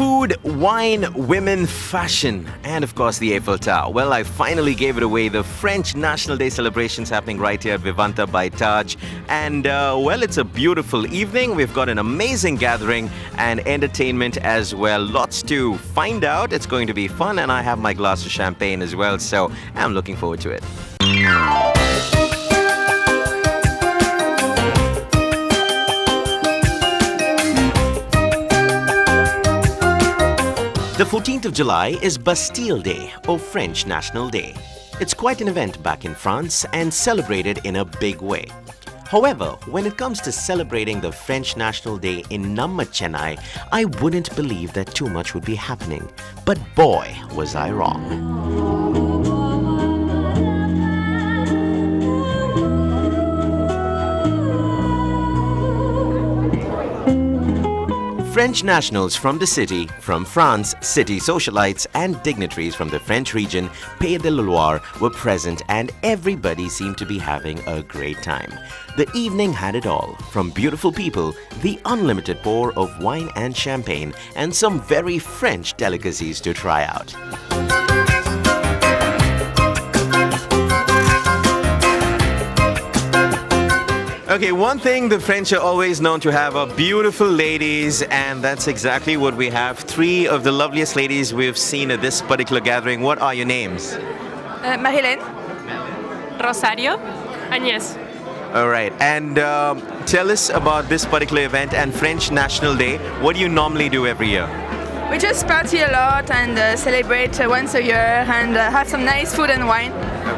Food, wine, women, fashion, and of course the Eiffel Tower. Well, I finally gave it away. The French National Day celebrations happening right here at Vivanta by Taj. And well, it's a beautiful evening. We've got an amazing gathering and entertainment as well. Lots to find out. It's going to be fun, and I have my glass of champagne as well, so I'm looking forward to it. The 14th of July is Bastille Day, or French National Day. It's quite an event back in France and celebrated in a big way. However, when it comes to celebrating the French National Day in Namma Chennai, I wouldn't believe that too much would be happening. But boy, was I wrong. French nationals from the city, from France, city socialites and dignitaries from the French region, Pays de la Loire, were present, and everybody seemed to be having a great time. The evening had it all, from beautiful people, the unlimited pour of wine and champagne, and some very French delicacies to try out. Okay, one thing the French are always known to have are beautiful ladies, and that's exactly what we have. Three of the loveliest ladies we've seen at this particular gathering. What are your names? Marilyn, Rosario, Agnes. All right, and tell us about this particular event and French National Day. What do you normally do every year? We just party a lot and celebrate once a year and have some nice food and wine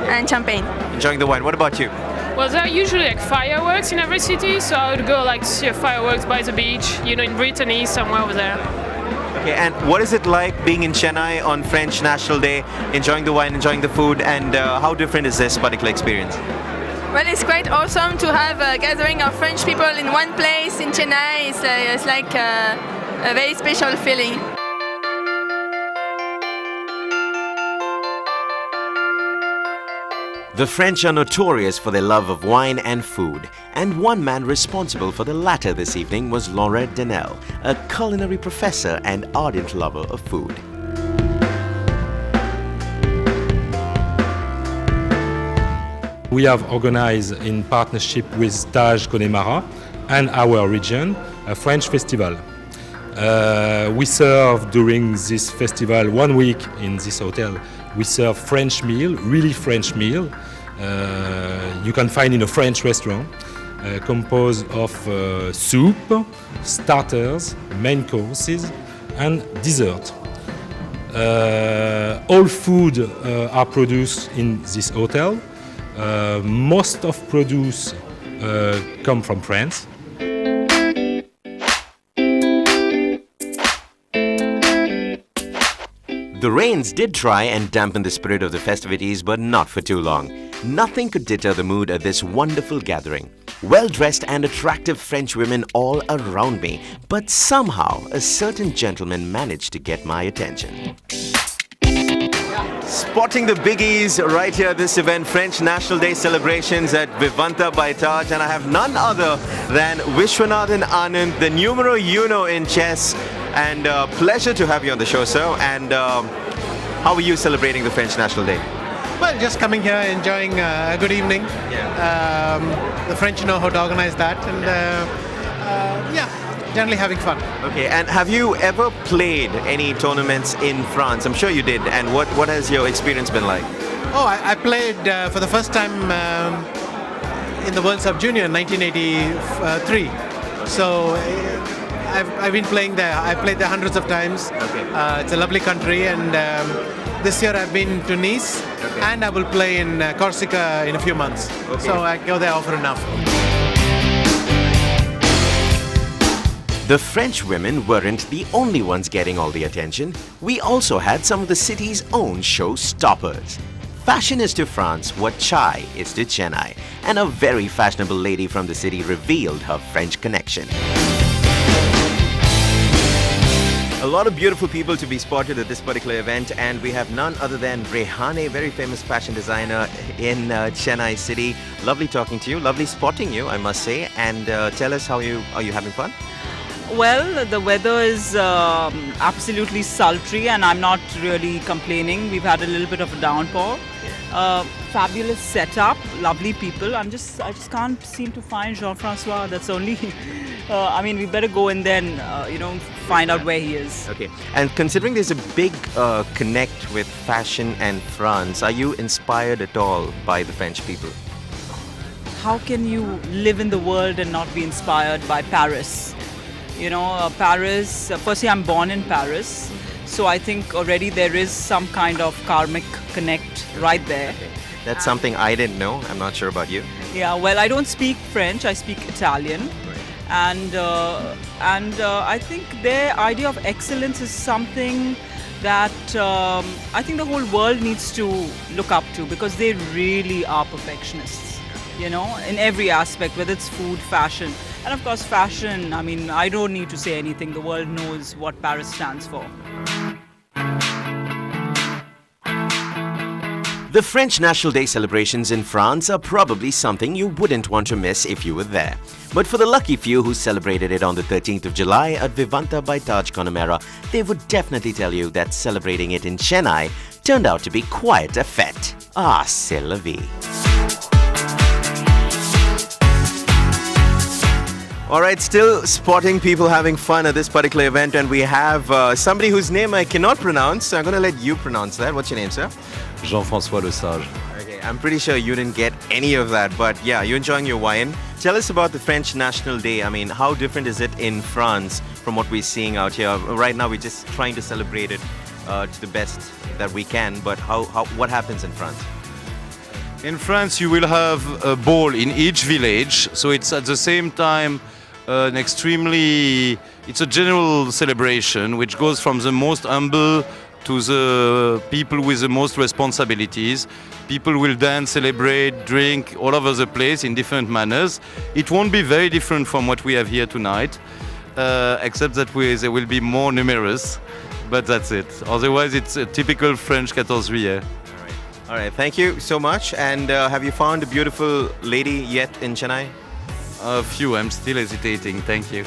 and champagne. Enjoying the wine. What about you? Well, there are usually like fireworks in every city, so I would go like to see fireworks by the beach, you know, in Brittany, somewhere over there. Okay, and what is it like being in Chennai on French National Day, enjoying the wine, enjoying the food, and how different is this particular experience? Well, it's quite awesome to have a gathering of French people in one place in Chennai. It's like a very special feeling. The French are notorious for their love of wine and food, and one man responsible for the latter this evening was Laurent Denel, a culinary professor and ardent lover of food. We have organized in partnership with Taj Connemara and our region a French festival. We serve during this festival 1 week in this hotel. We serve French meal, really French meal. You can find in a French restaurant, composed of soup, starters, main courses, and dessert. All food are produced in this hotel. Most of produce come from France. The rains did try and dampen the spirit of the festivities, but not for too long. Nothing could deter the mood at this wonderful gathering. Well-dressed and attractive French women all around me, but somehow a certain gentleman managed to get my attention. Spotting the biggies right here at this event, French National Day celebrations at Vivanta by Taj, and I have none other than Vishwanathan Anand, the numero uno in chess. And pleasure to have you on the show, sir. And how are you celebrating the French National Day? Well, just coming here, enjoying a good evening. Yeah. The French know how to organize that, and yeah, generally having fun. Okay, and have you ever played any tournaments in France? I'm sure you did. And what has your experience been like? Oh, I played for the first time in the World Cup Junior in 1983. So I've been playing there. I've played there hundreds of times. Okay. It's a lovely country, and this year I've been to Nice, okay, and I will play in Corsica in a few months. Okay. So I go there often enough. The French women weren't the only ones getting all the attention. We also had some of the city's own showstoppers. Fashion is to France what chai is to Chennai, and a very fashionable lady from the city revealed her French connection. A lot of beautiful people to be spotted at this particular event, and we have none other than Rehane, very famous fashion designer in Chennai city. Lovely talking to you, lovely spotting you, I must say. And tell us, are you having fun? Well, the weather is absolutely sultry, and I'm not really complaining. We've had a little bit of a downpour. Fabulous setup, lovely people. I just can't seem to find Jean-Francois. That's only. I mean, we better go and then find out where he is. Okay. And considering there's a big connect with fashion and France, are you inspired at all by the French people? How can you live in the world and not be inspired by Paris? Paris, firstly, I'm born in Paris, so I think already there is some kind of karmic connect right there. Okay. That's something I didn't know. I'm not sure about you. Yeah, well, I don't speak French, I speak Italian. Right. And I think their idea of excellence is something that I think the whole world needs to look up to, because they really are perfectionists, in every aspect, whether it's food, fashion. And of course, fashion, I mean, I don't need to say anything. The world knows what Paris stands for. The French National Day celebrations in France are probably something you wouldn't want to miss if you were there. But for the lucky few who celebrated it on the 13th of July at Vivanta by Taj Connemara, they would definitely tell you that celebrating it in Chennai turned out to be quite a fête. Ah, c'est la vie. All right, still spotting people having fun at this particular event, and we have somebody whose name I cannot pronounce, so I'm going to let you pronounce that. What's your name, sir? Jean-François Le Sage. Okay, I'm pretty sure you didn't get any of that, but yeah, you're enjoying your wine. Tell us about the French National Day. I mean, how different is it in France from what we're seeing out here? Right now, we're just trying to celebrate it to the best that we can, but what happens in France? In France, you will have a ball in each village, so it's at the same time it's a general celebration which goes from the most humble to the people with the most responsibilities. People will dance, celebrate, drink all over the place in different manners. It won't be very different from what we have here tonight, except that they will be more numerous, but that's it. Otherwise, it's a typical French 14 Juillet. All right, thank you so much. And have you found a beautiful lady yet in Chennai? A few, I'm still hesitating, thank you.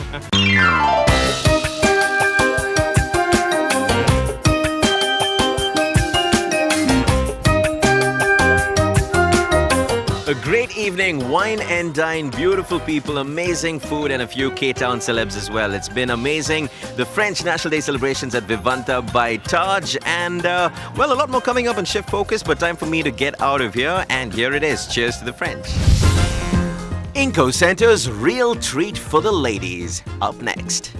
A great evening, wine and dine, beautiful people, amazing food, and a few K-Town celebs as well. It's been amazing. The French National Day celebrations at Vivanta by Taj, and a lot more coming up on Shift Focus, but time for me to get out of here, and here it is. Cheers to the French. Inco Center's real treat for the ladies. Up next.